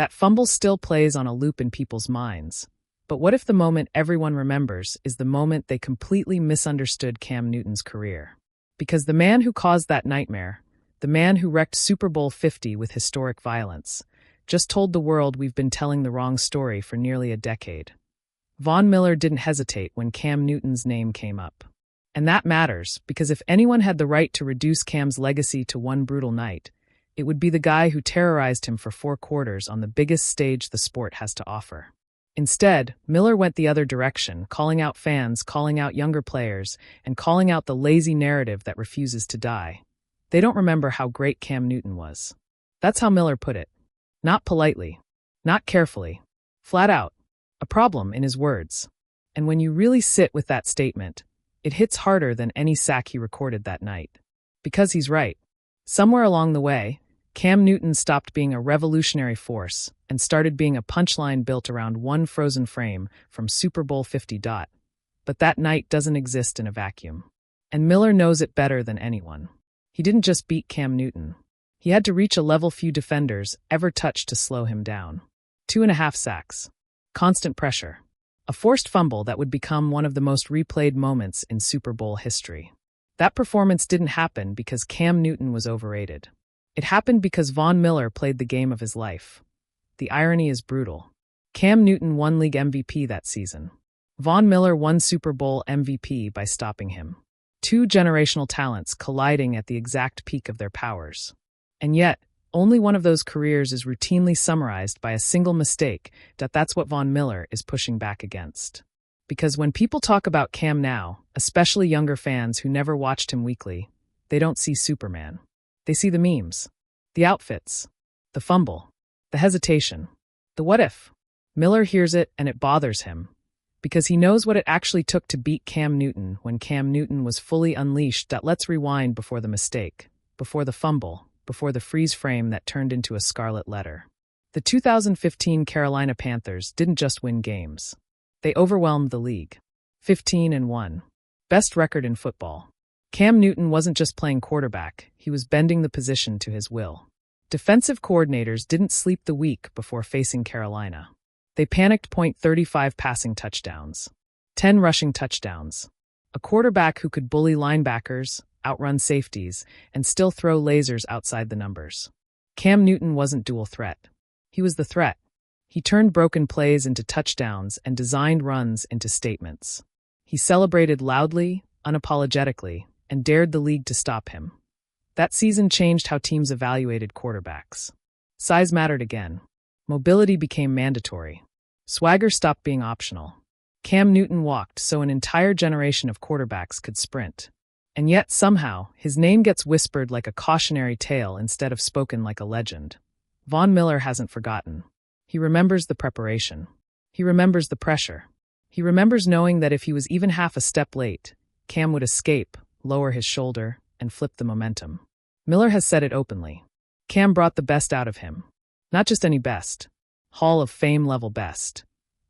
That fumble still plays on a loop in people's minds. But what if the moment everyone remembers is the moment they completely misunderstood Cam Newton's career? Because the man who caused that nightmare, the man who wrecked Super Bowl 50 with historic violence, just told the world we've been telling the wrong story for nearly a decade. Von Miller didn't hesitate when Cam Newton's name came up. And that matters, because if anyone had the right to reduce Cam's legacy to one brutal night, it would be the guy who terrorized him for 4 quarters on the biggest stage the sport has to offer. Instead, Miller went the other direction, calling out fans, calling out younger players, and calling out the lazy narrative that refuses to die. They don't remember how great Cam Newton was. That's how Miller put it. Not politely. Not carefully. Flat out. A problem in his words. And when you really sit with that statement, it hits harder than any sack he recorded that night. Because he's right. Somewhere along the way, Cam Newton stopped being a revolutionary force and started being a punchline built around one frozen frame from Super Bowl 50. But that night doesn't exist in a vacuum. And Miller knows it better than anyone. He didn't just beat Cam Newton. He had to reach a level few defenders ever touched to slow him down. 2.5 sacks. Constant pressure. A forced fumble that would become one of the most replayed moments in Super Bowl history. That performance didn't happen because Cam Newton was overrated. It happened because Von Miller played the game of his life. The irony is brutal. Cam Newton won league MVP that season. Von Miller won Super Bowl MVP by stopping him. 2 generational talents colliding at the exact peak of their powers. And yet, only one of those careers is routinely summarized by a single mistake. That's what Von Miller is pushing back against. Because when people talk about Cam now, especially younger fans who never watched him weekly, they don't see Superman. They see the memes, the outfits, the fumble, the hesitation, the what if. Miller hears it and it bothers him, because he knows what it actually took to beat Cam Newton when Cam Newton was fully unleashed. Let's rewind before the mistake, before the fumble, before the freeze frame that turned into a scarlet letter. The 2015 Carolina Panthers didn't just win games. They overwhelmed the league. 15-1. Best record in football. Cam Newton wasn't just playing quarterback, he was bending the position to his will. Defensive coordinators didn't sleep the week before facing Carolina. They panicked. 35 passing touchdowns. 10 rushing touchdowns. A quarterback who could bully linebackers, outrun safeties, and still throw lasers outside the numbers. Cam Newton wasn't dual threat. He was the threat. He turned broken plays into touchdowns and designed runs into statements. He celebrated loudly, unapologetically, and dared the league to stop him. That season changed how teams evaluated quarterbacks. Size mattered again. Mobility became mandatory. Swagger stopped being optional. Cam Newton walked so an entire generation of quarterbacks could sprint. And yet, somehow, his name gets whispered like a cautionary tale instead of spoken like a legend. Von Miller hasn't forgotten. He remembers the preparation. He remembers the pressure. He remembers knowing that if he was even half a step late, Cam would escape, lower his shoulder, and flip the momentum. Miller has said it openly. Cam brought the best out of him. Not just any best. Hall of Fame level best.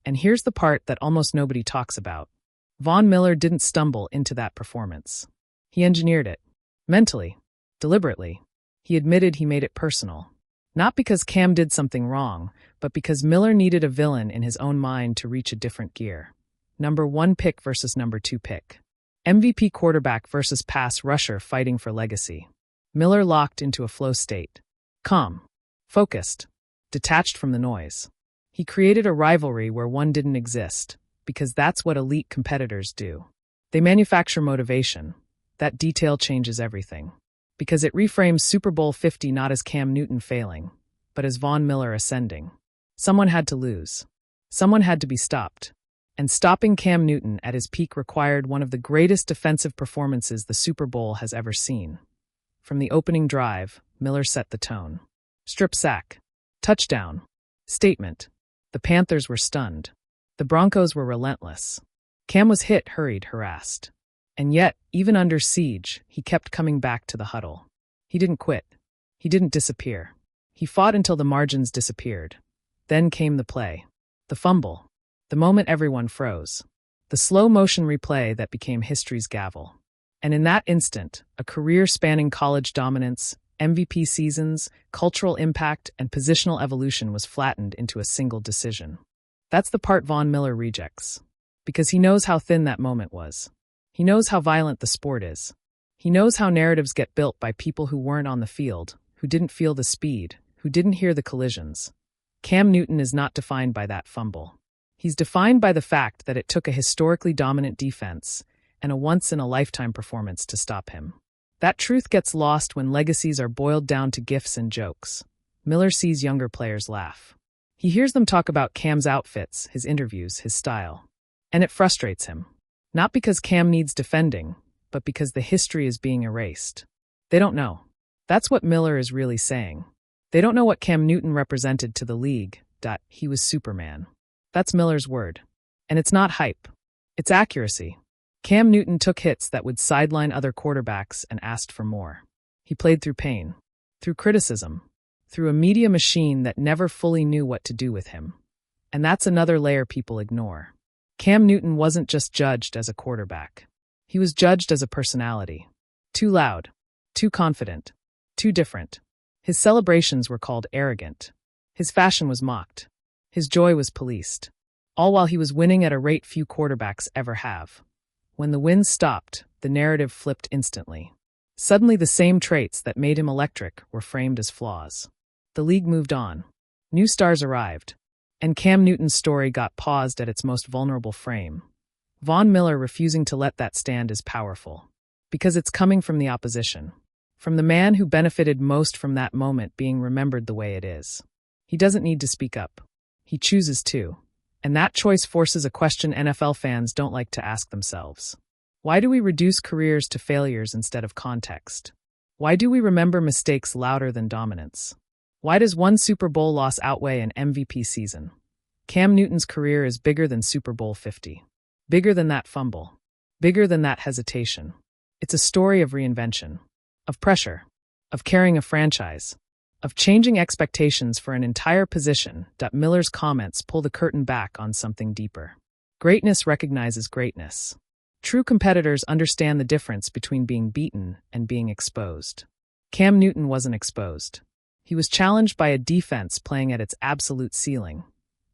And here's the part that almost nobody talks about. Von Miller didn't stumble into that performance. He engineered it. Mentally. Deliberately. He admitted he made it personal. Not because Cam did something wrong, but because Miller needed a villain in his own mind to reach a different gear. Number 1 pick versus number 2 pick. MVP quarterback versus pass rusher fighting for legacy. Miller locked into a flow state. Calm. Focused. Detached from the noise. He created a rivalry where one didn't exist, because that's what elite competitors do. They manufacture motivation. That detail changes everything. Because it reframes Super Bowl 50 not as Cam Newton failing, but as Von Miller ascending. Someone had to lose. Someone had to be stopped. And stopping Cam Newton at his peak required one of the greatest defensive performances the Super Bowl has ever seen. From the opening drive, Miller set the tone. Strip sack. Touchdown. Statement. The Panthers were stunned. The Broncos were relentless. Cam was hit, hurried, harassed. And yet, even under siege, he kept coming back to the huddle. He didn't quit. He didn't disappear. He fought until the margins disappeared. Then came the play. The fumble. The moment everyone froze. The slow-motion replay that became history's gavel. And in that instant, a career spanning college dominance, MVP seasons, cultural impact, and positional evolution was flattened into a single decision. That's the part Von Miller rejects. Because he knows how thin that moment was. He knows how violent the sport is. He knows how narratives get built by people who weren't on the field, who didn't feel the speed, who didn't hear the collisions. Cam Newton is not defined by that fumble. He's defined by the fact that it took a historically dominant defense and a once-in-a-lifetime performance to stop him. That truth gets lost when legacies are boiled down to gifs and jokes. Miller sees younger players laugh. He hears them talk about Cam's outfits, his interviews, his style. And it frustrates him. Not because Cam needs defending, but because the history is being erased. They don't know. That's what Miller is really saying. They don't know what Cam Newton represented to the league. He was Superman. That's Miller's word. And it's not hype. It's accuracy. Cam Newton took hits that would sideline other quarterbacks and asked for more. He played through pain, through criticism, through a media machine that never fully knew what to do with him. And that's another layer people ignore. Cam Newton wasn't just judged as a quarterback. He was judged as a personality. Too loud, too confident, too different. His celebrations were called arrogant. His fashion was mocked. His joy was policed. All while he was winning at a rate few quarterbacks ever have. When the wins stopped, the narrative flipped instantly. Suddenly the same traits that made him electric were framed as flaws. The league moved on. New stars arrived. And Cam Newton's story got paused at its most vulnerable frame. Von Miller refusing to let that stand is powerful. Because it's coming from the opposition. From the man who benefited most from that moment being remembered the way it is. He doesn't need to speak up. He chooses to. And that choice forces a question NFL fans don't like to ask themselves. Why do we reduce careers to failures instead of context? Why do we remember mistakes louder than dominance? Why does one Super Bowl loss outweigh an MVP season? Cam Newton's career is bigger than Super Bowl 50. Bigger than that fumble. Bigger than that hesitation. It's a story of reinvention. Of pressure. Of carrying a franchise. Of changing expectations for an entire position. Miller's comments pull the curtain back on something deeper. Greatness recognizes greatness. True competitors understand the difference between being beaten and being exposed. Cam Newton wasn't exposed. He was challenged by a defense playing at its absolute ceiling.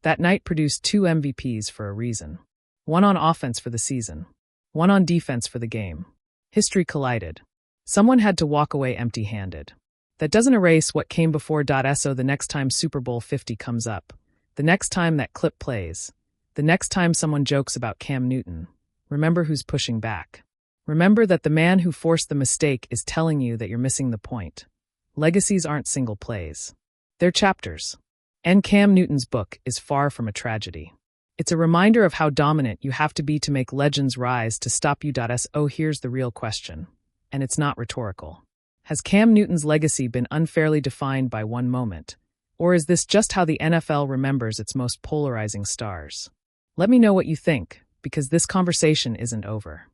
That night produced 2 MVPs for a reason. One on offense for the season. One on defense for the game. History collided. Someone had to walk away empty-handed. That doesn't erase what came before. So the next time Super Bowl 50 comes up, the next time that clip plays, the next time someone jokes about Cam Newton, remember who's pushing back. Remember that the man who forced the mistake is telling you that you're missing the point. Legacies aren't single plays. They're chapters. And Cam Newton's book is far from a tragedy. It's a reminder of how dominant you have to be to make legends rise to stop you. So here's the real question. And it's not rhetorical. Has Cam Newton's legacy been unfairly defined by one moment? Or is this just how the NFL remembers its most polarizing stars? Let me know what you think, because this conversation isn't over.